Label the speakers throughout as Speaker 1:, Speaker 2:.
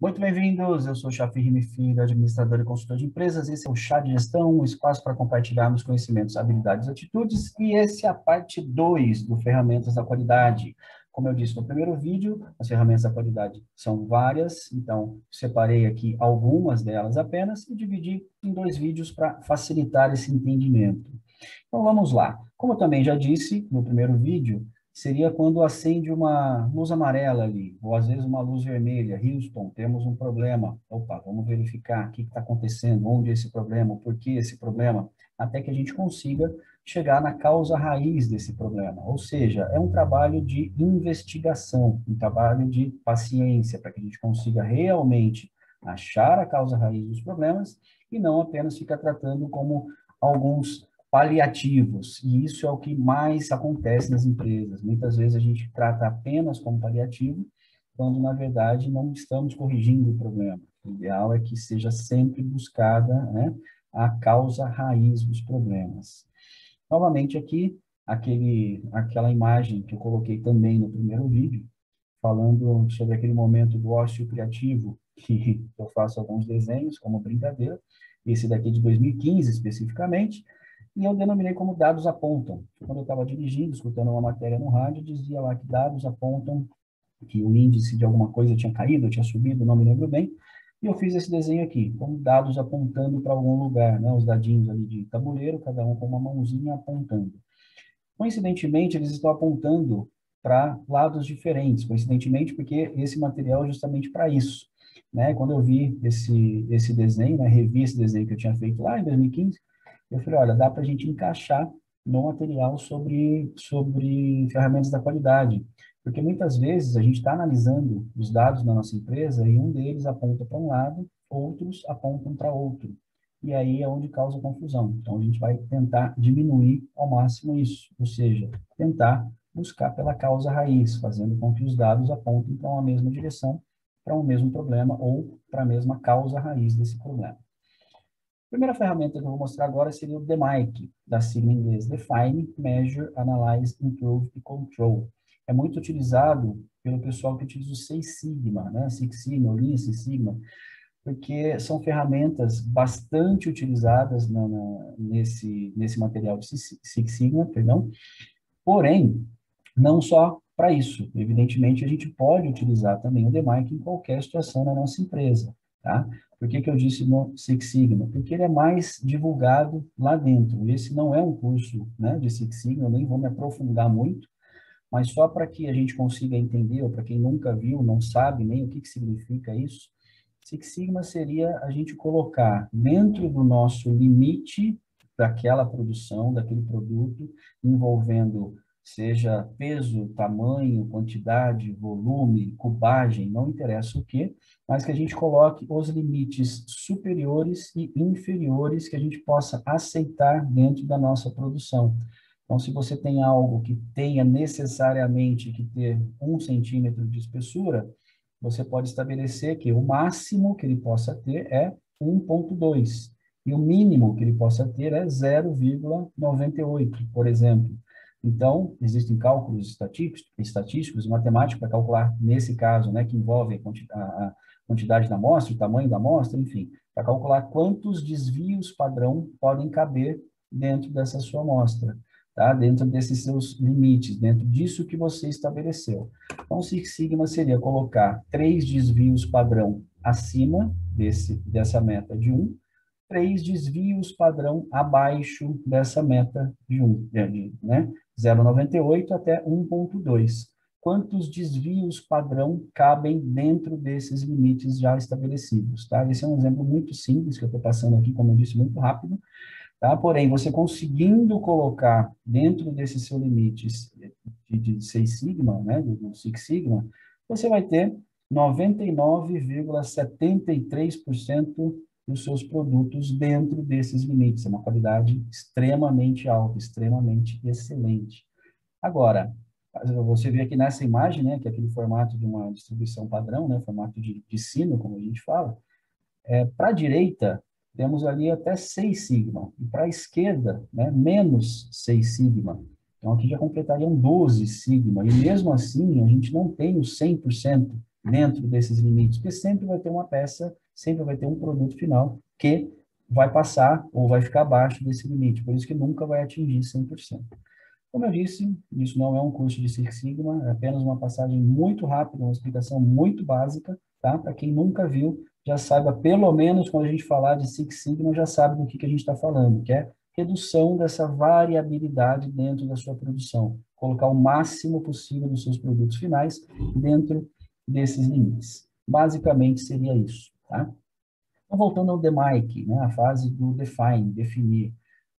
Speaker 1: Muito bem-vindos, eu sou o Chafir Filho, administrador e consultor de empresas. Esse é o Chá de Gestão, um espaço para compartilharmos conhecimentos, habilidades e atitudes. E esse é a parte 2 do Ferramentas da Qualidade. Como eu disse no primeiro vídeo, as ferramentas da qualidade são várias, então separei aqui algumas delas apenas e dividi em 2 vídeos para facilitar esse entendimento. Então vamos lá. Como eu também já disse no primeiro vídeo, seria quando acende uma luz amarela ali, ou às vezes uma luz vermelha. Houston, temos um problema. Opa, vamos verificar o que está acontecendo, onde é esse problema, por que esse problema, até que a gente consiga chegar na causa raiz desse problema. Ou seja, é um trabalho de investigação, um trabalho de paciência, para que a gente consiga realmente achar a causa raiz dos problemas e não apenas ficar tratando como alguns paliativos, e isso é o que mais acontece nas empresas. Muitas vezes a gente trata apenas como paliativo, quando, na verdade, não estamos corrigindo o problema. O ideal é que seja sempre buscada, né, a causa raiz dos problemas. Novamente aqui, aquela imagem que eu coloquei também no primeiro vídeo, falando sobre aquele momento do ócio criativo, que eu faço alguns desenhos como brincadeira, esse daqui de 2015 especificamente, e eu denominei como dados apontam. Quando eu estava dirigindo, escutando uma matéria no rádio, dizia lá que dados apontam que o índice de alguma coisa tinha caído, tinha subido, não me lembro bem, e eu fiz esse desenho aqui, como dados apontando para algum lugar, né? Os dadinhos ali de tabuleiro, cada um com uma mãozinha apontando. Coincidentemente, eles estão apontando para lados diferentes, coincidentemente, porque esse material é justamente para isso. Né? Quando eu vi esse desenho, né, revi esse desenho que eu tinha feito lá em 2015, eu falei, olha, dá para a gente encaixar no material sobre ferramentas da qualidade, porque muitas vezes a gente está analisando os dados da nossa empresa e um deles aponta para um lado, outros apontam para outro. E aí é onde causa confusão. Então, a gente vai tentar diminuir ao máximo isso, ou seja, tentar buscar pela causa raiz, fazendo com que os dados apontem para uma mesma direção, para um mesmo problema ou para a mesma causa raiz desse problema. A primeira ferramenta que eu vou mostrar agora seria o DMAIC, da sigla em inglês Define, Measure, Analyze, Improve e Control. É muito utilizado pelo pessoal que utiliza o Seis Sigma, né? Six Sigma, o Lean Six Sigma, porque são ferramentas bastante utilizadas nesse material de Six Sigma, perdão. Porém, não só para isso. Evidentemente, a gente pode utilizar também o DMAIC em qualquer situação na nossa empresa, tá? Por que que eu disse no Six Sigma? Porque ele é mais divulgado lá dentro. Esse não é um curso, né, de Six Sigma, eu nem vou me aprofundar muito, mas só para que a gente consiga entender, ou para quem nunca viu, não sabe nem o que que significa isso, Six Sigma seria a gente colocar dentro do nosso limite daquela produção, daquele produto, envolvendo seja peso, tamanho, quantidade, volume, cubagem, não interessa o que, mas que a gente coloque os limites superiores e inferiores que a gente possa aceitar dentro da nossa produção. Então, se você tem algo que tenha necessariamente que ter 1 centímetro de espessura, você pode estabelecer que o máximo que ele possa ter é 1,2 e o mínimo que ele possa ter é 0,98, por exemplo. Então, existem cálculos estatísticos e matemáticos para calcular, nesse caso, né, que envolve a quantidade da amostra, o tamanho da amostra, enfim, para calcular quantos desvios padrão podem caber dentro dessa sua amostra, tá? Dentro desses seus limites, dentro disso que você estabeleceu. Então, Six Sigma seria colocar 3 desvios padrão acima dessa meta de 1, 3 desvios padrão abaixo dessa meta de 1, né? 0,98 até 1,2. Quantos desvios padrão cabem dentro desses limites já estabelecidos, tá? Esse é um exemplo muito simples que eu estou passando aqui, como eu disse, muito rápido, tá? Porém, você conseguindo colocar dentro desses seus limites de Seis Sigma, né, do Six Sigma, você vai ter 99,73% dos seus produtos dentro desses limites. É uma qualidade extremamente alta, extremamente excelente. Agora, você vê aqui nessa imagem, né, que é aquele formato de uma distribuição padrão, né, formato de sino, como a gente fala, para a direita, temos ali até 6 sigma, e para a esquerda, né, menos 6 sigma. Então, aqui já completariam 12 sigma, e mesmo assim, a gente não tem o 100% dentro desses limites, porque sempre vai ter uma peça, sempre vai ter um produto final que vai passar ou vai ficar abaixo desse limite, por isso que nunca vai atingir 100%. Como eu disse, isso não é um curso de Six Sigma, é apenas uma passagem muito rápida, uma explicação muito básica, tá? Para quem nunca viu, já saiba, pelo menos quando a gente falar de Six Sigma, já sabe do que a gente está falando, que é redução dessa variabilidade dentro da sua produção. Colocar o máximo possível dos seus produtos finais dentro desses limites. Basicamente seria isso, tá? Então, voltando ao DMAIC, né, a fase do define, definir.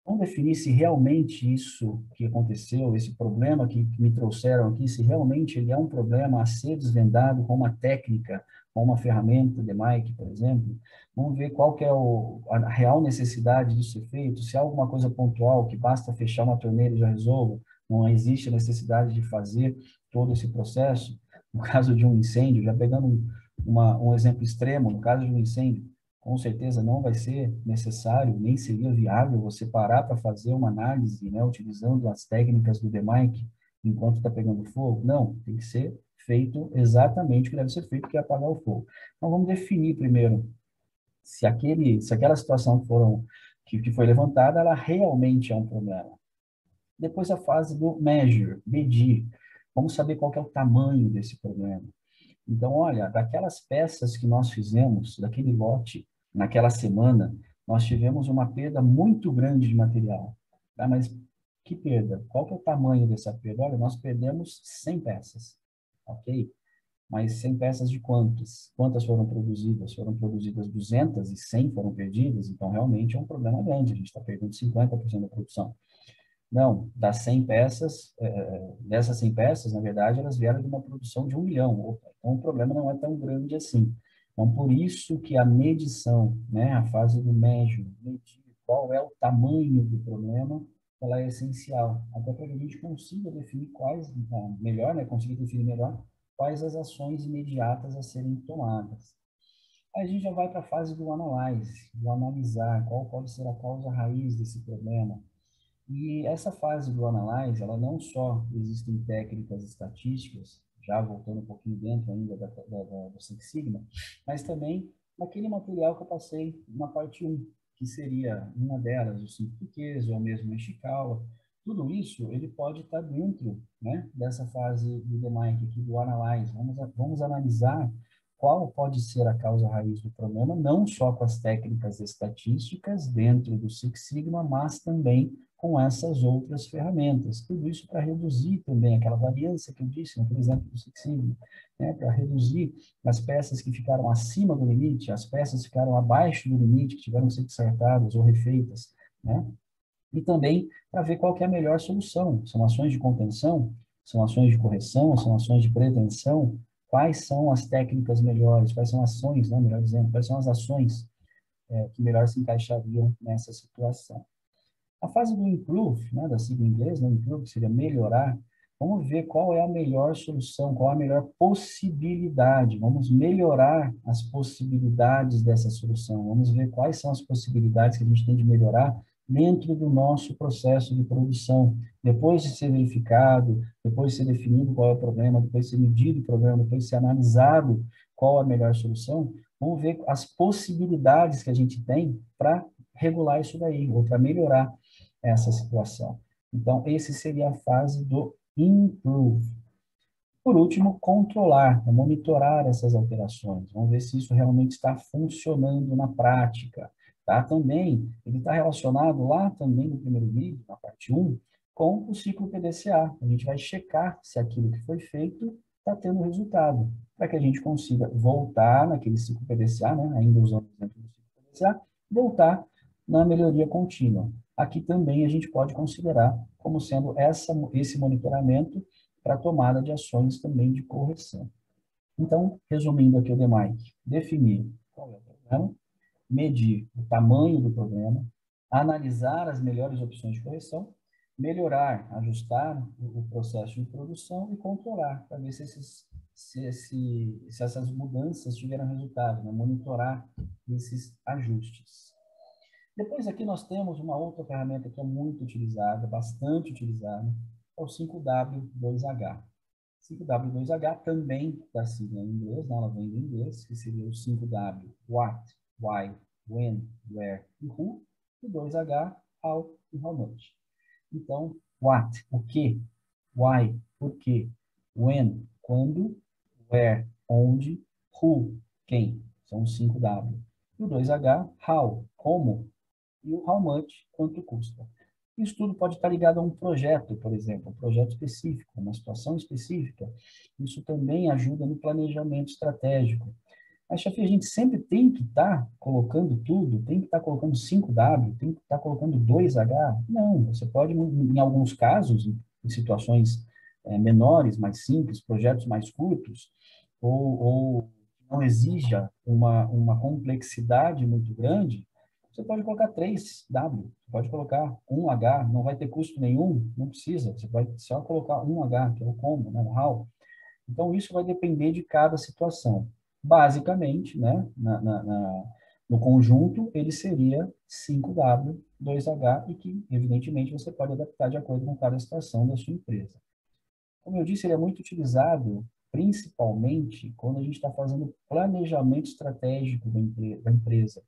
Speaker 1: Vamos definir se realmente isso que aconteceu, esse problema que me trouxeram aqui, se realmente ele é um problema a ser desvendado com uma técnica, com uma ferramenta, DMAIC, por exemplo. Vamos ver qual que é a real necessidade disso ser feito, se há alguma coisa pontual que basta fechar uma torneira e já resolve, não existe necessidade de fazer todo esse processo. No caso de um incêndio, já pegando um exemplo extremo, no caso de um incêndio, com certeza não vai ser necessário, nem seria viável você parar para fazer uma análise, né, utilizando as técnicas do DMAIC enquanto está pegando fogo. Não, tem que ser feito exatamente o que deve ser feito, que é apagar o fogo. Então, vamos definir primeiro se aquela situação que foi levantada, ela realmente é um problema. Depois a fase do measure, medir. Vamos saber qual que é o tamanho desse problema. Então, olha, daquelas peças que nós fizemos, daquele lote, naquela semana, nós tivemos uma perda muito grande de material. Tá? Mas que perda? Qual que é o tamanho dessa perda? Olha, nós perdemos 100 peças, ok? Mas 100 peças de quantas? Quantas foram produzidas? Foram produzidas 200 e 100 foram perdidas, então realmente é um problema grande, a gente está perdendo 50% da produção. Não, das 100 peças, dessas 100 peças, na verdade, elas vieram de uma produção de 1 milhão. Opa, então, o problema não é tão grande assim. Então, por isso que a medição, né, a fase do medir qual é o tamanho do problema, ela é essencial. Até para que a gente consiga definir melhor, né, conseguir definir melhor quais as ações imediatas a serem tomadas. Aí a gente já vai para a fase do analyze, do analisar qual pode ser a causa raiz desse problema. E essa fase do Analyze, ela não só existem técnicas estatísticas, já voltando um pouquinho dentro ainda do Six Sigma, mas também naquele material que eu passei na parte 1, que seria uma delas, o 5 Piquets, ou mesmo o Ishikawa. Tudo isso, ele pode estar dentro, né, dessa fase do DMAIC aqui, do Analyze. Vamos analisar qual pode ser a causa raiz do problema, não só com as técnicas estatísticas dentro do Six Sigma, mas também com essas outras ferramentas. Tudo isso para reduzir também aquela variância que eu disse, por exemplo, do Six Sigma, né, para reduzir as peças que ficaram acima do limite, as peças que ficaram abaixo do limite, que tiveram que ser consertadas ou refeitas, né? E também para ver qual que é a melhor solução. São ações de contenção? São ações de correção? São ações de prevenção? Quais são as técnicas melhores? Quais são as ações, né, melhor dizendo, quais são as ações que melhor se encaixariam nessa situação? A fase do improve, né, da sigla em inglês, né, improve, que seria melhorar, vamos ver qual é a melhor solução, qual é a melhor possibilidade. Vamos melhorar as possibilidades dessa solução. Vamos ver quais são as possibilidades que a gente tem de melhorar dentro do nosso processo de produção. Depois de ser verificado, depois de ser definido qual é o problema, depois de ser medido o problema, depois de ser analisado qual é a melhor solução, vamos ver as possibilidades que a gente tem para regular isso daí, ou para melhorar essa situação. Então, esse seria a fase do improve. Por último, controlar, monitorar essas alterações. Vamos ver se isso realmente está funcionando na prática. Tá? Também, ele está relacionado lá também no primeiro vídeo, na parte 1, com o ciclo PDCA. A gente vai checar se aquilo que foi feito está tendo resultado, para que a gente consiga voltar naquele ciclo PDCA, né? Ainda usando o exemplo do ciclo PDCA, voltar na melhoria contínua. Aqui também a gente pode considerar como sendo esse monitoramento para tomada de ações também de correção. Então, resumindo aqui o DMAIC, definir qual é o problema, medir o tamanho do problema, analisar as melhores opções de correção, melhorar, ajustar o processo de produção e controlar, para ver se essas mudanças tiveram resultado, né? Monitorar esses ajustes. Depois aqui nós temos uma outra ferramenta que é muito utilizada, bastante utilizada, é o 5W2H. 5W2H também da sigla em inglês, né? Ela vem do inglês, que seria o 5W, what, why, when, where e who, e 2H, how e how much. Então, what, o que, why, por quê, when, quando, where, onde, who, quem, são os 5W. E o 2H, how, como, e o how much, quanto custa. Isso tudo pode estar ligado a um projeto, por exemplo, um projeto específico, uma situação específica. Isso também ajuda no planejamento estratégico. Mas, chefe, a gente sempre tem que estar colocando tudo, tem que estar colocando 5W, tem que estar colocando 2H. Não, você pode, em alguns casos, em situações menores, mais simples, projetos mais curtos, ou não exija uma complexidade muito grande, você pode colocar 3W, você pode colocar 1H, não vai ter custo nenhum, não precisa, você vai só colocar 1H, que é o como, né, o how. Então, isso vai depender de cada situação. Basicamente, né, no conjunto, ele seria 5W, 2H, e que, evidentemente, você pode adaptar de acordo com cada situação da sua empresa. Como eu disse, ele é muito utilizado, principalmente, quando a gente está fazendo planejamento estratégico da empresa.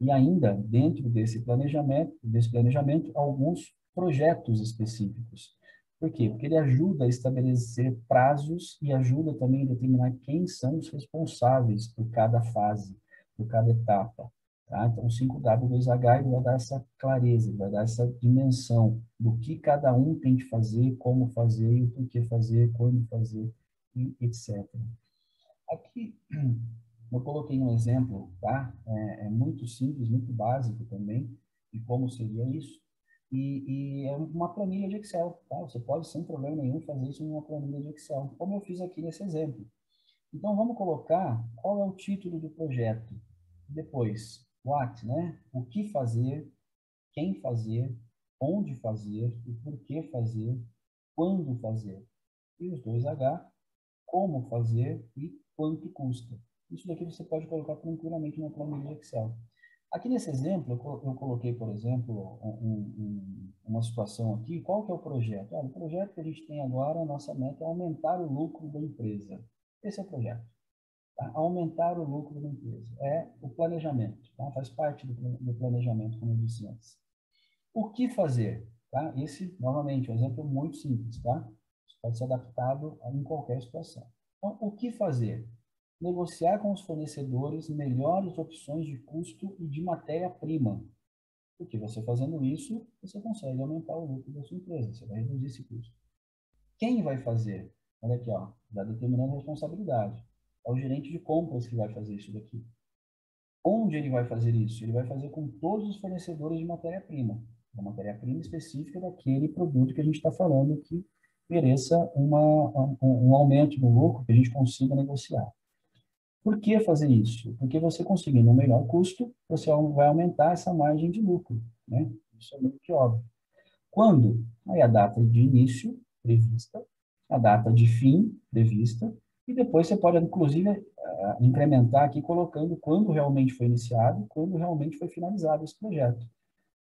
Speaker 1: E ainda, dentro desse planejamento, alguns projetos específicos. Por quê? Porque ele ajuda a estabelecer prazos e ajuda também a determinar quem são os responsáveis por cada fase, por cada etapa. Tá? Então, o 5W2H ele vai dar essa clareza, ele vai dar essa dimensão do que cada um tem que fazer, como fazer, e o porquê fazer, quando fazer, e etc. Aqui, eu coloquei um exemplo, tá? É muito simples, muito básico também, de como seria isso. E é uma planilha de Excel, tá? Você pode, sem problema nenhum, fazer isso em uma planilha de Excel, como eu fiz aqui nesse exemplo. Então, vamos colocar qual é o título do projeto. Depois, what, né? O que fazer, quem fazer, onde fazer, o porquê fazer, quando fazer. E os 2H, como fazer e quanto custa. Isso daqui você pode colocar tranquilamente na planilha de Excel. Aqui nesse exemplo, eu coloquei, por exemplo, uma situação aqui. Qual que é o projeto? O projeto que a gente tem agora, a nossa meta é aumentar o lucro da empresa. Esse é o projeto. Tá? Aumentar o lucro da empresa. É o planejamento. Tá? Faz parte do planejamento, como eu disse antes. O que fazer? Tá? Esse, novamente, é um exemplo muito simples. Tá? Isso pode ser adaptado em qualquer situação. Então, o que fazer? Negociar com os fornecedores melhores opções de custo e de matéria-prima. Porque você fazendo isso, você consegue aumentar o lucro da sua empresa, você vai reduzir esse custo. Quem vai fazer? Olha aqui, ó, já determinando a responsabilidade. É o gerente de compras que vai fazer isso daqui. Onde ele vai fazer isso? Ele vai fazer com todos os fornecedores de matéria-prima. A matéria-prima específica daquele produto que a gente está falando que mereça um aumento no lucro que a gente consiga negociar. Por que fazer isso? Porque você conseguindo um melhor custo, você vai aumentar essa margem de lucro, né? Isso é muito que óbvio. Quando? Aí a data de início prevista, a data de fim prevista, e depois você pode, inclusive, incrementar aqui colocando quando realmente foi iniciado, quando realmente foi finalizado esse projeto.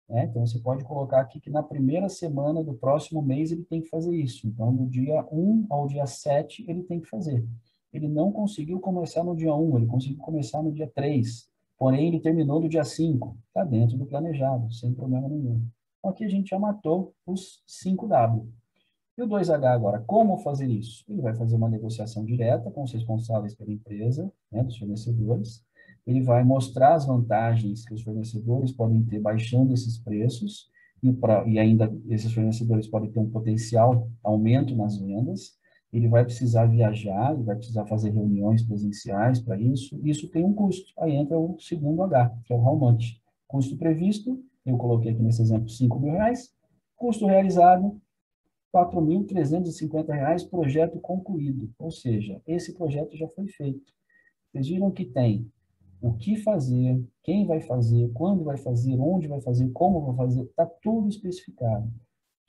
Speaker 1: Né? Então, você pode colocar aqui que na primeira semana do próximo mês ele tem que fazer isso. Então, do dia 1 ao dia 7, ele tem que fazer. Ele não conseguiu começar no dia 1, ele conseguiu começar no dia 3. Porém, ele terminou no dia 5. Está dentro do planejado, sem problema nenhum. Então, aqui a gente já matou os 5W. E o 2H agora, como fazer isso? Ele vai fazer uma negociação direta com os responsáveis pela empresa, né, dos fornecedores. Ele vai mostrar as vantagens que os fornecedores podem ter baixando esses preços e ainda esses fornecedores podem ter um potencial aumento nas vendas. Ele vai precisar viajar, ele vai precisar fazer reuniões presenciais para isso. Isso tem um custo. Aí entra o segundo H, que é o how much. Custo previsto, eu coloquei aqui nesse exemplo R$ 5.000. Custo realizado, R$ 4.350, projeto concluído. Ou seja, esse projeto já foi feito. Vocês viram que tem o que fazer, quem vai fazer, quando vai fazer, onde vai fazer, como vai fazer, está tudo especificado.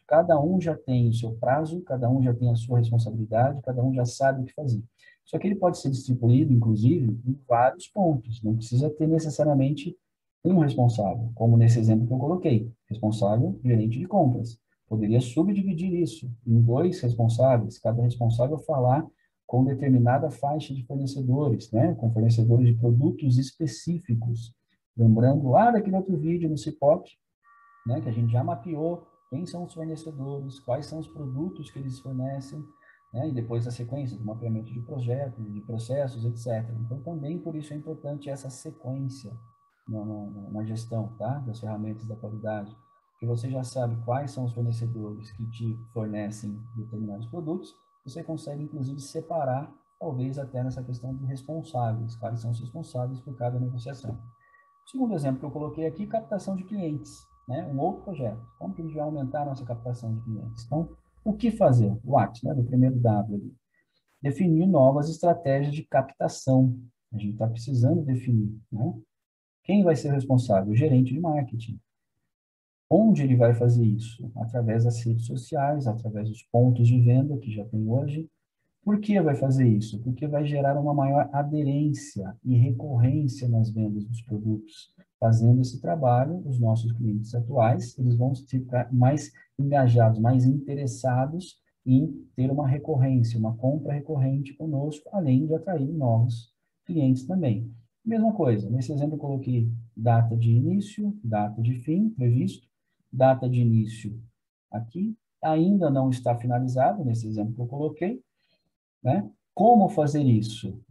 Speaker 1: Cada um já tem o seu prazo, cada um já tem a sua responsabilidade, cada um já sabe o que fazer. Só que ele pode ser distribuído, inclusive, em vários pontos. Não precisa ter necessariamente um responsável, como nesse exemplo que eu coloquei. Responsável, gerente de compras. Poderia subdividir isso em dois responsáveis, cada responsável falar com determinada faixa de fornecedores, né? Com fornecedores de produtos específicos. Lembrando lá daquele outro vídeo no CIPOP, né, que a gente já mapeou quem são os fornecedores, quais são os produtos que eles fornecem, né, e depois a sequência do mapeamento de projetos, de processos, etc. Então, também por isso é importante essa sequência na gestão, tá, das ferramentas da qualidade, porque você já sabe quais são os fornecedores que te fornecem determinados produtos, você consegue, inclusive, separar, talvez até nessa questão de responsáveis, quais são os responsáveis por cada negociação. O segundo exemplo que eu coloquei aqui, captação de clientes, né? Um outro projeto. Como que a gente vai aumentar a nossa captação de clientes? Então, o que fazer? O ACT, né? Do primeiro W ali. Definir novas estratégias de captação. A gente está precisando definir, né? Quem vai ser o responsável? O gerente de marketing. Onde ele vai fazer isso? Através das redes sociais, através dos pontos de venda que já tem hoje. Por que vai fazer isso? Porque vai gerar uma maior aderência e recorrência nas vendas dos produtos. Fazendo esse trabalho, os nossos clientes atuais, eles vão ficar mais engajados, mais interessados em ter uma recorrência, uma compra recorrente conosco, além de atrair novos clientes também. Mesma coisa, nesse exemplo eu coloquei data de início, data de fim, previsto, data de início aqui, ainda não está finalizado, nesse exemplo que eu coloquei, né? Como fazer isso?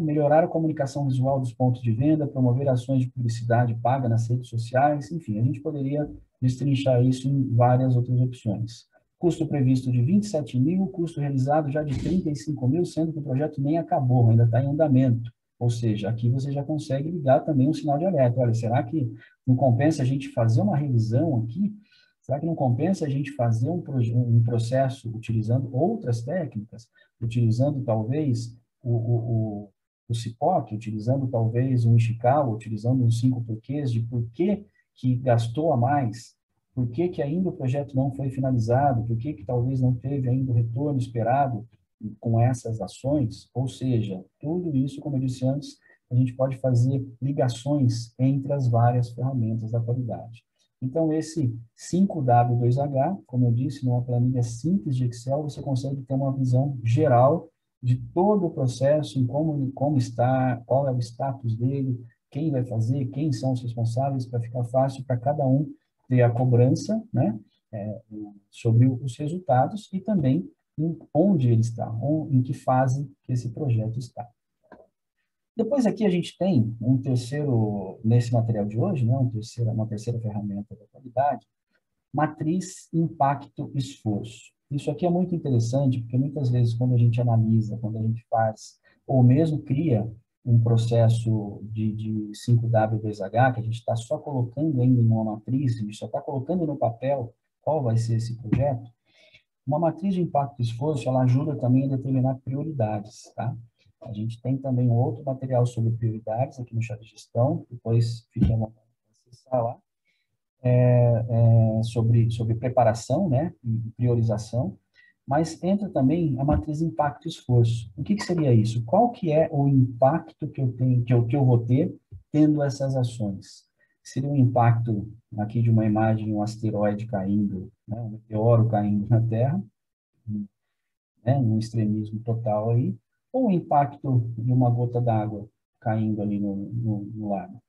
Speaker 1: Melhorar a comunicação visual dos pontos de venda, promover ações de publicidade paga nas redes sociais, enfim, a gente poderia destrinchar isso em várias outras opções. Custo previsto de 27 mil, custo realizado já de 35 mil, sendo que o projeto nem acabou, ainda está em andamento. Ou seja, aqui você já consegue ligar também um sinal de alerta. Olha, será que não compensa a gente fazer uma revisão aqui? Será que não compensa a gente fazer um processo utilizando outras técnicas? Utilizando talvez o CIPOC, utilizando talvez um Ishikawa, utilizando uns 5 porquês de por que gastou a mais, por que ainda o projeto não foi finalizado, por que talvez não teve ainda o retorno esperado com essas ações, ou seja, tudo isso, como eu disse antes, a gente pode fazer ligações entre as várias ferramentas da qualidade. Então, esse 5W2H, como eu disse, numa planilha simples de Excel, você consegue ter uma visão geral de todo o processo, em como está, qual é o status dele, quem vai fazer, quem são os responsáveis, para ficar fácil para cada um ter a cobrança, né, sobre os resultados e também em onde ele está, em que fase que esse projeto está. Depois aqui a gente tem um terceiro, nesse material de hoje, né, uma terceira ferramenta da qualidade, matriz impacto-esforço. Isso aqui é muito interessante, porque muitas vezes quando a gente analisa, quando a gente faz, ou mesmo cria um processo de 5W2H, que a gente está só colocando ainda em uma matriz, a gente só está colocando no papel qual vai ser esse projeto, uma matriz de impacto-esforço, ela ajuda também a determinar prioridades, tá? A gente tem também um outro material sobre prioridades aqui no chat de gestão, depois fique à vontade para acessar lá, sobre preparação, né, e priorização, mas entra também a matriz impacto-esforço. O que seria isso? Qual que é o impacto que eu tenho, que eu vou ter tendo essas ações? Seria um impacto aqui de uma imagem, um asteroide caindo, né, um meteoro caindo na Terra, né, um extremismo total aí, ou o impacto de uma gota d'água caindo ali no lago.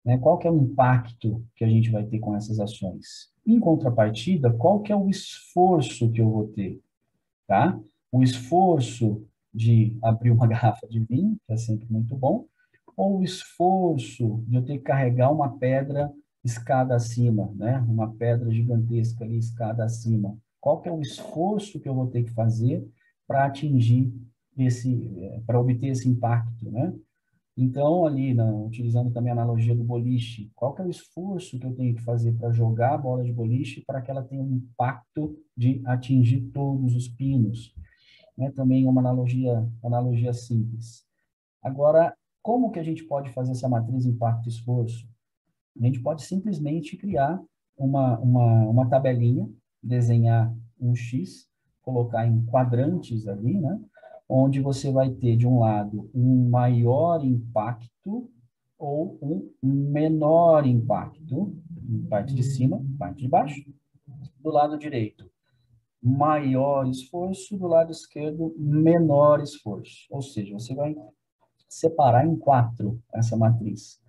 Speaker 1: Né? Qual que é o impacto que a gente vai ter com essas ações? Em contrapartida, qual que é o esforço que eu vou ter? Tá? O esforço de abrir uma garrafa de vinho, que é sempre muito bom, ou o esforço de eu ter que carregar uma pedra escada acima, né? Uma pedra gigantesca ali, escada acima. Qual que é o esforço que eu vou ter que fazer para atingir para obter esse impacto, né? Então, ali, utilizando também a analogia do boliche, qual que é o esforço que eu tenho que fazer para jogar a bola de boliche para que ela tenha um impacto de atingir todos os pinos? Né? Também uma analogia simples. Agora, como que a gente pode fazer essa matriz impacto-esforço? A gente pode simplesmente criar uma tabelinha, desenhar um X, colocar em quadrantes ali, né? Onde você vai ter, de um lado, um maior impacto ou um menor impacto, parte de cima, parte de baixo. do lado direito, maior esforço, do lado esquerdo, menor esforço. Ou seja, você vai separar em 4 essa matriz.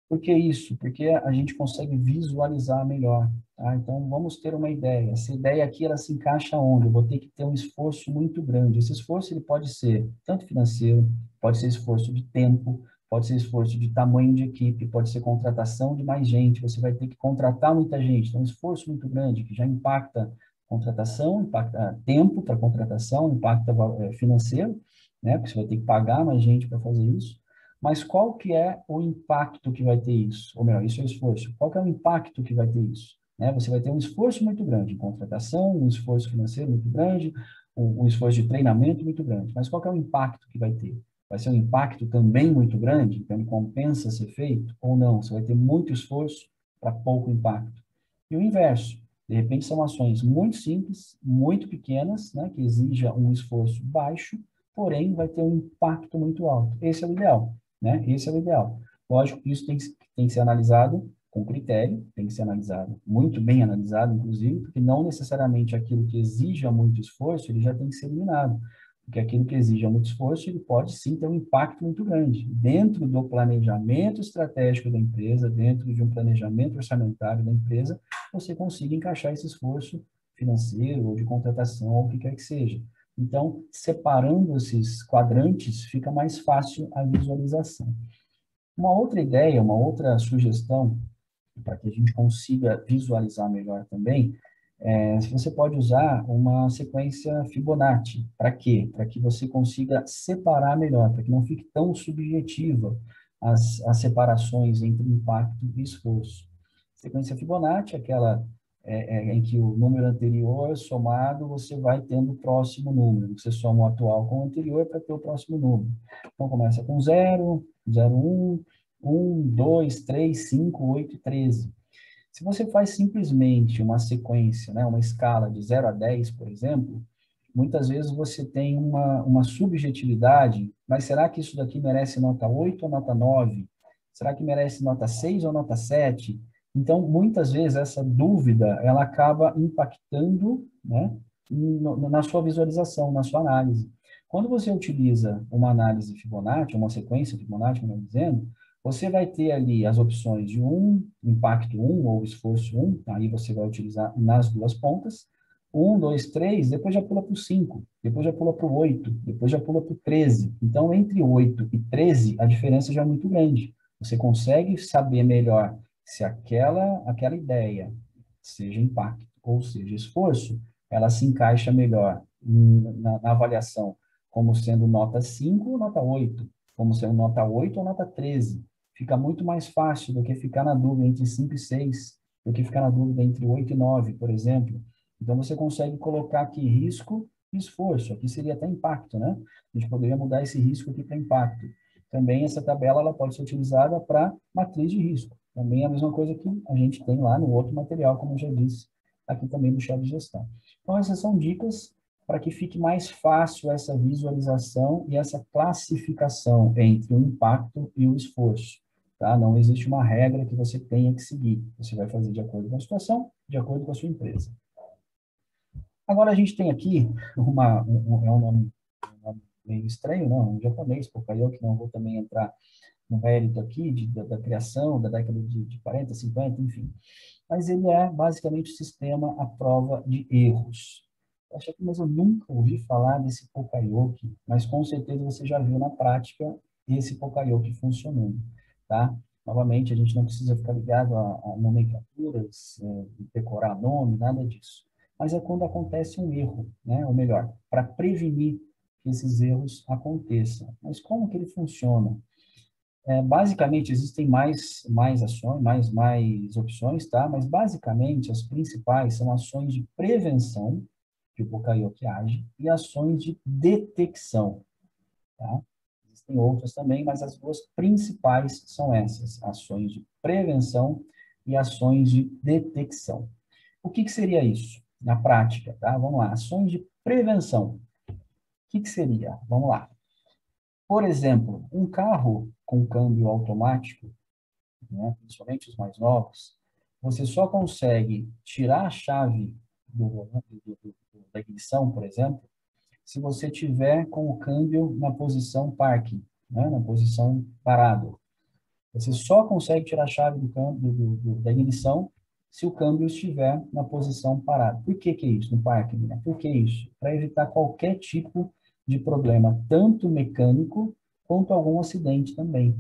Speaker 1: Por que isso? Porque a gente consegue visualizar melhor. Tá? Então, vamos ter uma ideia. Essa ideia aqui, ela se encaixa onde? Eu vou ter que ter um esforço muito grande. Esse esforço, ele pode ser tanto financeiro, pode ser esforço de tempo, pode ser esforço de tamanho de equipe, pode ser contratação de mais gente. Você vai ter que contratar muita gente. Então, um esforço muito grande, que já impacta contratação, impacta tempo para contratação, impacta financeiro, né? Porque você vai ter que pagar mais gente para fazer isso. Mas qual que é o impacto que vai ter isso? Ou melhor, isso é o esforço. Qual que é o impacto que vai ter isso? Né? Você vai ter um esforço muito grande em contratação, um esforço financeiro muito grande, um esforço de treinamento muito grande. Mas qual que é o impacto que vai ter? Vai ser um impacto também muito grande, então ele compensa ser feito, ou não? Você vai ter muito esforço para pouco impacto. E o inverso. De repente, são ações muito simples, muito pequenas, né, que exijam um esforço baixo, porém vai ter um impacto muito alto. Esse é o ideal, né? Esse é o ideal. Lógico que isso tem que ser analisado com critério, tem que ser analisado, muito bem analisado, inclusive, porque não necessariamente aquilo que exija muito esforço, ele já tem que ser eliminado. Porque aquilo que exige muito esforço, ele pode sim ter um impacto muito grande. Dentro do planejamento estratégico da empresa, dentro de um planejamento orçamentário da empresa, você consiga encaixar esse esforço financeiro ou de contratação, ou o que quer que seja. Então, separando esses quadrantes, fica mais fácil a visualização. Uma outra ideia, uma outra sugestão, para que a gente consiga visualizar melhor também, se você pode usar uma sequência Fibonacci. Para quê? Para que você consiga separar melhor, para que não fique tão subjetiva as separações entre impacto e esforço. Sequência Fibonacci, aquela em que o número anterior somado, você vai tendo o próximo número. Você soma o atual com o anterior para ter o próximo número. Então, começa com 0, 0, 1, 2, 3, 5, 8 e 13. Se você faz simplesmente uma sequência, né, uma escala de 0 a 10, por exemplo, muitas vezes você tem uma subjetividade, mas será que isso daqui merece nota 8 ou nota 9? Será que merece nota 6 ou nota 7? Então, muitas vezes, essa dúvida, ela acaba impactando, né, na sua visualização, na sua análise. Quando você utiliza uma análise Fibonacci, uma sequência Fibonacci, melhor dizendo, você vai ter ali as opções de impacto 1 ou esforço 1, aí você vai utilizar nas duas pontas. 1, 2, 3, depois já pula para o 5, depois já pula para o 8, depois já pula para o 13. Então, entre 8 e 13, a diferença já é muito grande. Você consegue saber melhor se aquela ideia, seja impacto ou seja esforço, ela se encaixa melhor na avaliação como sendo nota 5 ou nota 8, como sendo nota 8 ou nota 13. Fica muito mais fácil do que ficar na dúvida entre 5 e 6, do que ficar na dúvida entre 8 e 9, por exemplo. Então, você consegue colocar aqui risco e esforço. Aqui seria até impacto, né? A gente poderia mudar esse risco aqui para impacto. Também essa tabela ela pode ser utilizada para matriz de risco. Também é a mesma coisa que a gente tem lá no outro material, como eu já disse, aqui também no chá de gestão. Então, essas são dicas para que fique mais fácil essa visualização e essa classificação entre o impacto e o esforço. Tá? Não existe uma regra que você tenha que seguir. Você vai fazer de acordo com a situação, de acordo com a sua empresa. Agora a gente tem aqui é um nome meio estranho, não, um japonês, Pokayoke, não vou também entrar no mérito aqui da criação, da década de 40, 50, enfim. Mas ele é basicamente o sistema à prova de erros. Eu achei que, mas eu nunca ouvi falar desse Pokayoke, mas com certeza você já viu na prática esse Pokayoke funcionando, tá? Novamente, a gente não precisa ficar ligado a nomenclaturas, decorar nome, nada disso. Mas é quando acontece um erro, né? Ou melhor, para prevenir que esses erros aconteçam. Mas como que ele funciona? Basicamente, existem mais ações, mais opções, tá? Mas, basicamente, as principais são ações de prevenção, que o Pokayoke age, e ações de detecção, tá? Existem outras também, mas as duas principais são essas, ações de prevenção e ações de detecção. O que seria isso na prática, tá? Vamos lá, ações de prevenção. O que seria? Vamos lá. Por exemplo, um carro com câmbio automático, né, principalmente os mais novos, você só consegue tirar a chave da ignição, por exemplo, se você tiver com o câmbio na posição parking, né, na posição parado. Você só consegue tirar a chave do câmbio, da ignição se o câmbio estiver na posição parada. Por que que é isso no parking? Né? Por que isso? Para evitar qualquer tipo de problema, tanto mecânico quanto algum acidente também.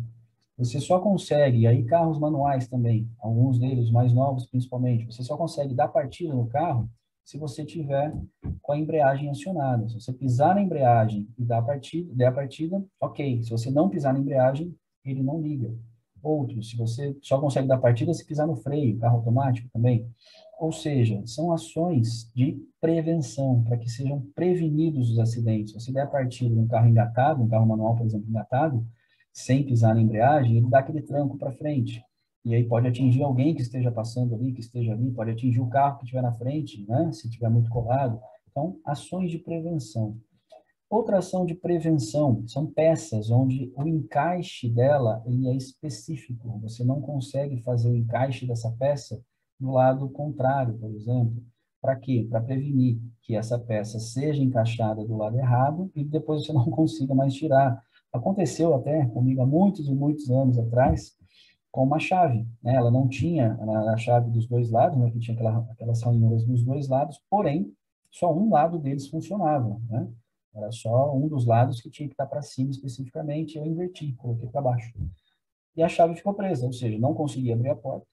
Speaker 1: Você só consegue, aí carros manuais também, alguns deles, mais novos principalmente, você só consegue dar partida no carro se você tiver com a embreagem acionada. Se você pisar na embreagem e der a partida, ok. Se você não pisar na embreagem, ele não liga. Outros, se você só consegue dar partida se pisar no freio, carro automático também. Ou seja, são ações de prevenção, para que sejam prevenidos os acidentes. Se você der a partida num carro engatado, um carro manual, por exemplo, engatado, sem pisar na embreagem, ele dá aquele tranco para frente. E aí pode atingir alguém que esteja passando ali, que esteja ali, pode atingir o carro que estiver na frente, né, se estiver muito colado. Então, ações de prevenção. Outra ação de prevenção são peças onde o encaixe dela ele é específico. Você não consegue fazer o encaixe dessa peça do lado contrário, por exemplo. Para quê? Para prevenir que essa peça seja encaixada do lado errado e depois você não consiga mais tirar. Aconteceu até comigo há muitos e muitos anos atrás com uma chave, né? Ela não tinha a chave dos dois lados, né? Que tinha aquelas ranhuras dos dois lados, porém, só um lado deles funcionava, né? Era só um dos lados que tinha que estar para cima especificamente, eu inverti, coloquei para baixo. E a chave ficou presa, ou seja, não consegui abrir a porta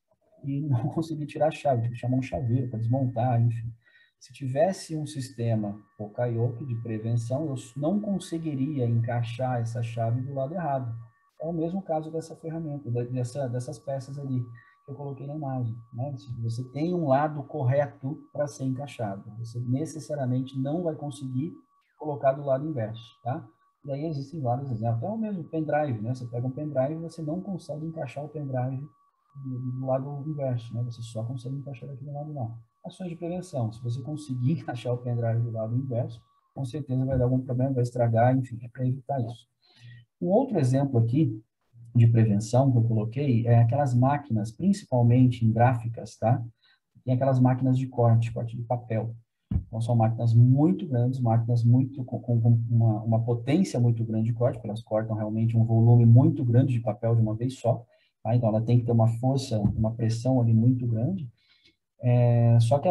Speaker 1: e não consegui tirar a chave, tive que chamar um chaveiro para desmontar, enfim. Se tivesse um sistema Poka-Yoke de prevenção, eu não conseguiria encaixar essa chave do lado errado. É o mesmo caso dessa ferramenta, dessas peças ali que eu coloquei na imagem. Né? Se você tem um lado correto para ser encaixado, você necessariamente não vai conseguir colocar do lado inverso, tá? E aí existem vários exemplos. Até o mesmo pendrive, né? Você pega um pendrive e você não consegue encaixar o pendrive do lado inverso, né? Você só consegue encaixar aqui do lado lá. Ações de prevenção. Se você conseguir encaixar o pendrive do lado inverso, com certeza vai dar algum problema, vai estragar, enfim, é para evitar isso. Um outro exemplo aqui de prevenção que eu coloquei é aquelas máquinas, principalmente em gráficas, tá? Tem aquelas máquinas de corte de papel. Então, são máquinas muito grandes, máquinas muito com uma potência muito grande de corte, porque elas cortam realmente um volume muito grande de papel de uma vez só. Tá? Então, ela tem que ter uma força, uma pressão ali muito grande. Só que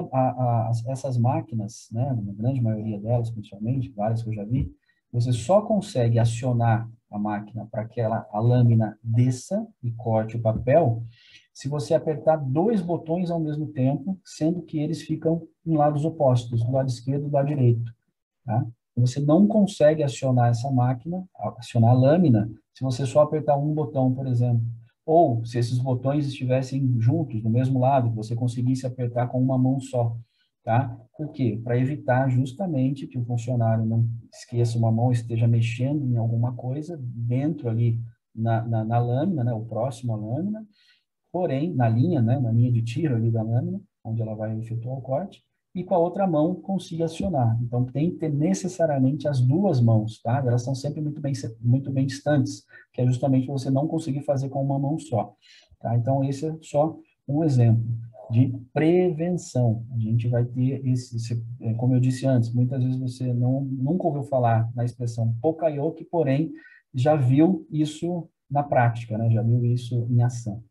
Speaker 1: essas máquinas, né, na grande maioria delas, principalmente, várias que eu já vi, você só consegue acionar a máquina para que a lâmina desça e corte o papel se você apertar dois botões ao mesmo tempo, sendo que eles ficam em lados opostos, do lado esquerdo e do lado direito. Tá? Você não consegue acionar essa máquina, acionar a lâmina, se você só apertar um botão, por exemplo. Ou se esses botões estivessem juntos, do mesmo lado, que você conseguisse apertar com uma mão só. Tá? Por quê? Para evitar justamente que o funcionário não esqueça uma mão, esteja mexendo em alguma coisa dentro ali na lâmina, né? O próximo à lâmina, porém, na linha, né? Na linha de tiro ali da lâmina, onde ela vai efetuar o corte, e com a outra mão consiga acionar. Então, tem que ter necessariamente as duas mãos, tá? Elas são sempre muito bem distantes, que é justamente você não conseguir fazer com uma mão só, tá? Então, esse é só um exemplo de prevenção. A gente vai ter como eu disse antes, muitas vezes você nunca ouviu falar na expressão Poka-Yoke, porém, já viu isso na prática, né? Já viu isso em ação.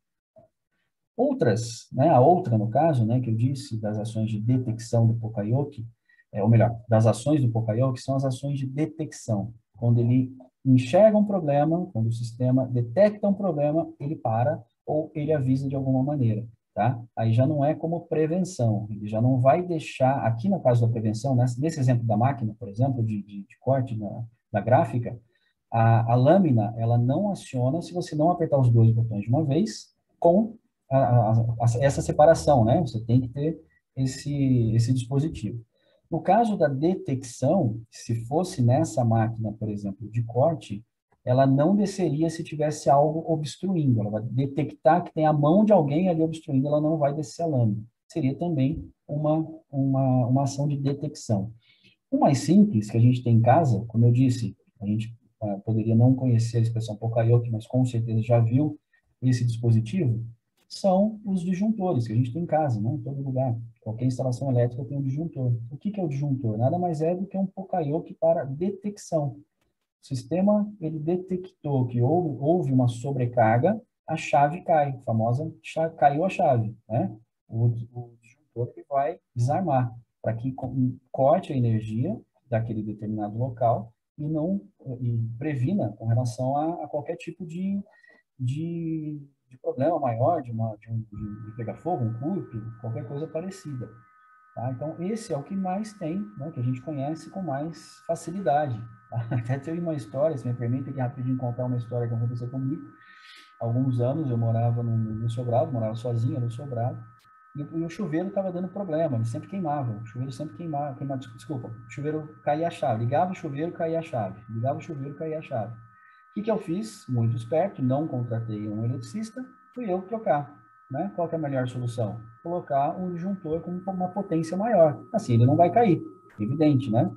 Speaker 1: Outras, né, a outra, no caso, né, que eu disse, das ações de detecção do Poka-Yoke, ou melhor, das ações do Poka-Yoke, são as ações de detecção. Quando ele enxerga um problema, quando o sistema detecta um problema, ele para ou ele avisa de alguma maneira, tá? Aí já não é como prevenção, ele já não vai deixar, aqui no caso da prevenção, nesse exemplo da máquina, por exemplo, de corte da gráfica, a lâmina, ela não aciona se você não apertar os dois botões de uma vez com essa separação, né? Você tem que ter esse dispositivo. No caso da detecção, se fosse nessa máquina, por exemplo, de corte, ela não desceria se tivesse algo obstruindo. Ela vai detectar que tem a mão de alguém ali obstruindo, ela não vai descer a lâmina. Seria também uma ação de detecção. O mais simples que a gente tem em casa, como eu disse, a gente poderia não conhecer a expressão Poka-Yoke, mas com certeza já viu esse dispositivo, são os disjuntores que a gente tem em casa, né? Em todo lugar. Qualquer instalação elétrica tem um disjuntor. O que é o disjuntor? Nada mais é do que um Poka-yoke para detecção. O sistema, ele detectou que houve uma sobrecarga, a chave cai, a famosa caiu a chave, né? O disjuntor ele vai desarmar para que corte a energia daquele determinado local e não e previna com relação a qualquer tipo de problema maior, de pegar fogo, um curto, qualquer coisa parecida. Tá? Então, esse é o que mais tem, né, que a gente conhece com mais facilidade. Tá? Até tem uma história, se me permite aqui rapidinho contar uma história que aconteceu comigo. Há alguns anos eu morava no Sobrado, morava sozinho no Sobrado, e o chuveiro estava dando problema, ele sempre queimava, o chuveiro sempre queimava, desculpa, o chuveiro caía a chave, ligava o chuveiro, caía a chave, ligava o chuveiro, caía a chave. O que eu fiz? Muito esperto, não contratei um eletricista, fui eu trocar. Né? Qual que é a melhor solução? Colocar um disjuntor com uma potência maior. Assim, ele não vai cair, evidente, né?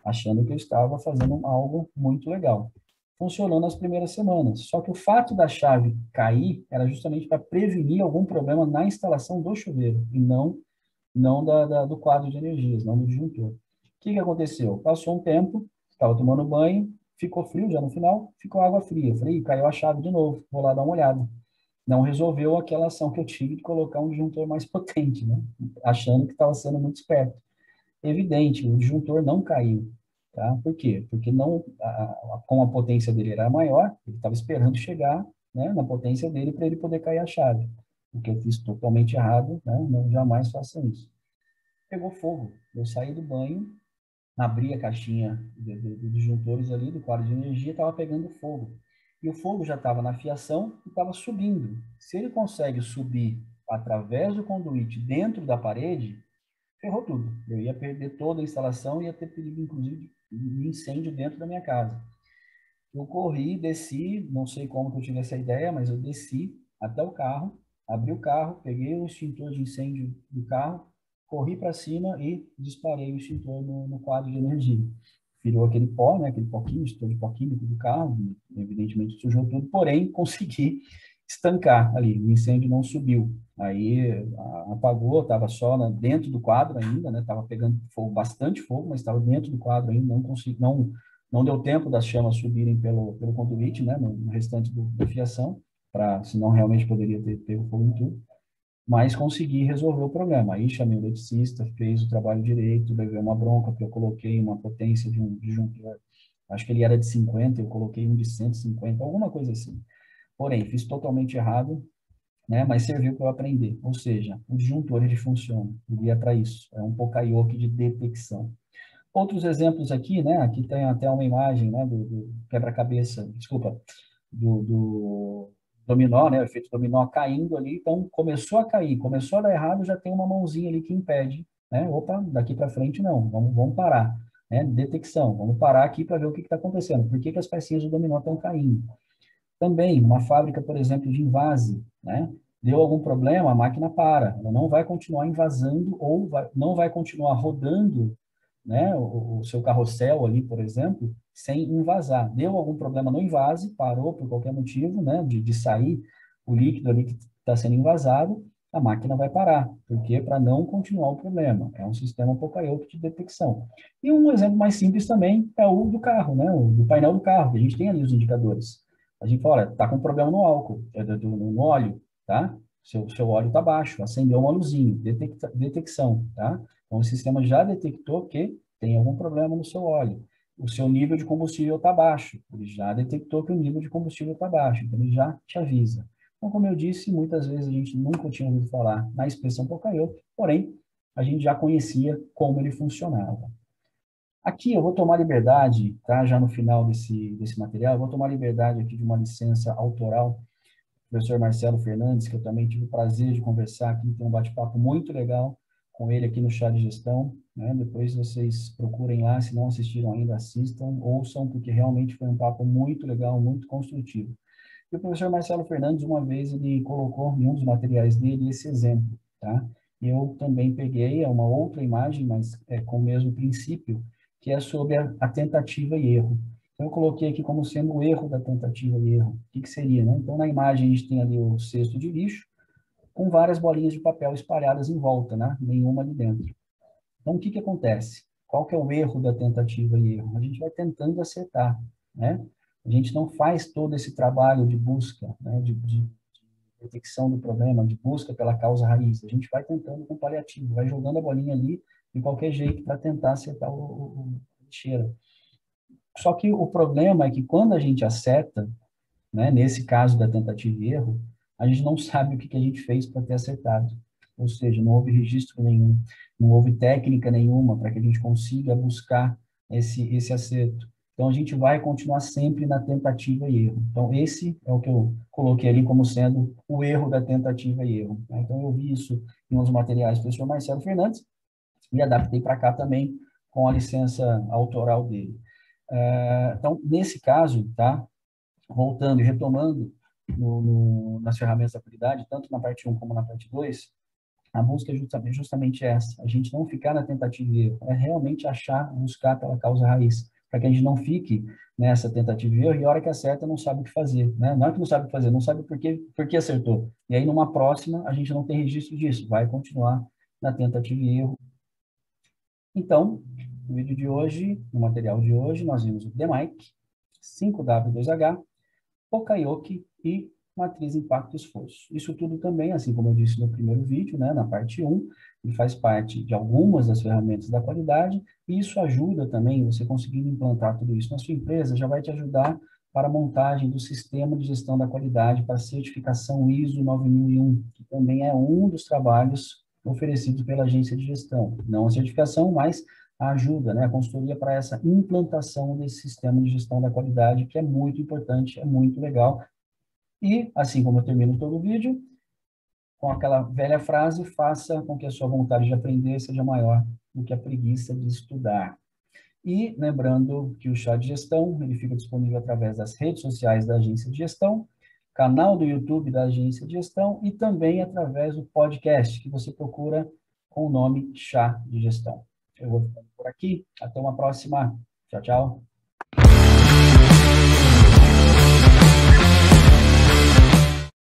Speaker 1: Achando que eu estava fazendo algo muito legal. Funcionou nas primeiras semanas. Só que o fato da chave cair era justamente para prevenir algum problema na instalação do chuveiro, e não do quadro de energias, não do disjuntor. O que aconteceu? Passou um tempo, estava tomando banho, ficou frio já no final, ficou água fria. Falei, caiu a chave de novo, vou lá dar uma olhada. Não resolveu aquela ação que eu tive de colocar um disjuntor mais potente, né? Achando que estava sendo muito esperto. Evidente, o disjuntor não caiu. Tá? Por quê? Porque não, como a potência dele era maior, ele estava esperando chegar, né, na potência dele para ele poder cair a chave. O que eu fiz totalmente errado, né? Não, jamais faça isso. Pegou fogo. Eu saí do banho, abri a caixinha de disjuntores ali do quadro de energia, estava pegando fogo. E o fogo já estava na fiação e estava subindo. Se ele consegue subir através do conduíte dentro da parede, ferrou tudo. Eu ia perder toda a instalação e ia ter perigo, inclusive, de incêndio dentro da minha casa. Eu corri, desci, não sei como que eu tive essa ideia, mas eu desci até o carro, abri o carro, peguei o extintor de incêndio do carro, corri para cima e disparei o extintor no quadro de energia. Virou aquele pó, né, aquele poquinho, extintor de pó químico do carro, evidentemente sujou tudo, porém consegui estancar ali, o incêndio não subiu. Aí apagou, estava só dentro do quadro ainda, né, estava pegando fogo, bastante fogo, mas estava dentro do quadro ainda, não deu tempo das chamas subirem pelo conduíte, né, no restante da fiação, senão realmente poderia ter pego fogo em tudo, mas consegui resolver o problema. Aí chamei o eletricista, fez o trabalho direito, levei uma bronca, porque eu coloquei uma potência de um disjuntor, acho que ele era de 50, eu coloquei um de 150, alguma coisa assim. Porém, fiz totalmente errado, né, mas serviu para eu aprender. Ou seja, o disjuntor ele funciona, ele é para isso, é um Poka-yoke de detecção. Outros exemplos aqui, né? Aqui tem até uma imagem, né, do quebra-cabeça, desculpa, do dominó, né? O efeito dominó caindo ali. Então, começou a cair, começou a dar errado, já tem uma mãozinha ali que impede, né? Opa, daqui para frente não, vamos parar, né? Detecção, vamos parar aqui para ver o que está acontecendo. Por que as pecinhas do dominó estão caindo? Também, uma fábrica, por exemplo, de invase, né? Deu algum problema, a máquina para, ela não vai continuar invasando ou não vai continuar rodando, né, o seu carrossel ali, por exemplo, sem invasar. Deu algum problema no invase, parou por qualquer motivo, né, de sair o líquido ali que está sendo invasado, a máquina vai parar, porque para não continuar o problema. É um sistema Poka-yoke de detecção. E um exemplo mais simples também é o do carro, né, o do painel do carro, que a gente tem ali os indicadores. A gente fala, olha, está com problema no álcool, no óleo, tá? Seu óleo está baixo, acendeu uma luzinha, detecção, tá? Então, o sistema já detectou que tem algum problema no seu óleo. O seu nível de combustível está baixo. Ele já detectou que o nível de combustível está baixo. Então, ele já te avisa. Então, como eu disse, muitas vezes a gente nunca tinha ouvido falar na expressão Poka-yoke, porém, a gente já conhecia como ele funcionava. Aqui eu vou tomar liberdade, tá? Já no final desse material, eu vou tomar liberdade aqui de uma licença autoral, professor Marcelo Fernandes, que eu também tive o prazer de conversar aqui, ter um bate-papo muito legal com ele aqui no Chá de Gestão, né? Depois vocês procurem lá, se não assistiram ainda, assistam, ouçam, porque realmente foi um papo muito legal, muito construtivo. E o professor Marcelo Fernandes, uma vez, ele colocou em um dos materiais dele esse exemplo, tá? Eu também peguei uma outra imagem, mas com o mesmo princípio, que é sobre a tentativa e erro. Então, eu coloquei aqui como sendo o erro da tentativa e erro. O que seria, né? Então, na imagem, a gente tem ali o cesto de lixo, com várias bolinhas de papel espalhadas em volta, né? Nenhuma ali dentro. Então, o que que acontece? Qual que é o erro da tentativa e erro? A gente vai tentando acertar, né? A gente não faz todo esse trabalho de busca, né? De detecção do problema, de busca pela causa raiz. A gente vai tentando com paliativo, vai jogando a bolinha ali de qualquer jeito para tentar acertar o lixeira. Só que o problema é que quando a gente acerta, né, nesse caso da tentativa e erro, a gente não sabe o que a gente fez para ter acertado. Ou seja, não houve registro nenhum, não houve técnica nenhuma para que a gente consiga buscar esse acerto. Então, a gente vai continuar sempre na tentativa e erro. Então, esse é o que eu coloquei ali como sendo o erro da tentativa e erro. Então, eu vi isso em uns materiais do professor Marcelo Fernandes e adaptei para cá também com a licença autoral dele. Então, nesse caso, tá? Voltando e retomando nas ferramentas da qualidade, tanto na parte 1 como na parte 2, a busca é justamente essa, a gente não ficar na tentativa e erro, é realmente achar, buscar pela causa raiz, para que a gente não fique nessa tentativa e erro, e a hora que acerta não sabe o que fazer, né? Não é que não sabe o que fazer, não sabe por que acertou. E aí, numa próxima, a gente não tem registro disso, vai continuar na tentativa e erro. Então, no vídeo de hoje, no material de hoje, nós vimos o DMAIC, 5W2H, Pokaioke e matriz impacto-esforço. Isso tudo também, assim como eu disse no primeiro vídeo, né, na parte 1, ele faz parte de algumas das ferramentas da qualidade, e isso ajuda também, você conseguindo implantar tudo isso na sua empresa, já vai te ajudar para a montagem do sistema de gestão da qualidade para a certificação ISO 9001, que também é um dos trabalhos oferecidos pela agência de gestão. Não a certificação, mas a ajuda, né, a consultoria para essa implantação desse sistema de gestão da qualidade, que é muito importante, é muito legal. E, assim como eu termino todo o vídeo, com aquela velha frase, faça com que a sua vontade de aprender seja maior do que a preguiça de estudar. E lembrando que o Chá de Gestão, ele fica disponível através das redes sociais da Agência de Gestão, canal do YouTube da Agência de Gestão e também através do podcast, que você procura com o nome Chá de Gestão. Eu vou ficando por aqui. Até uma próxima. Tchau, tchau.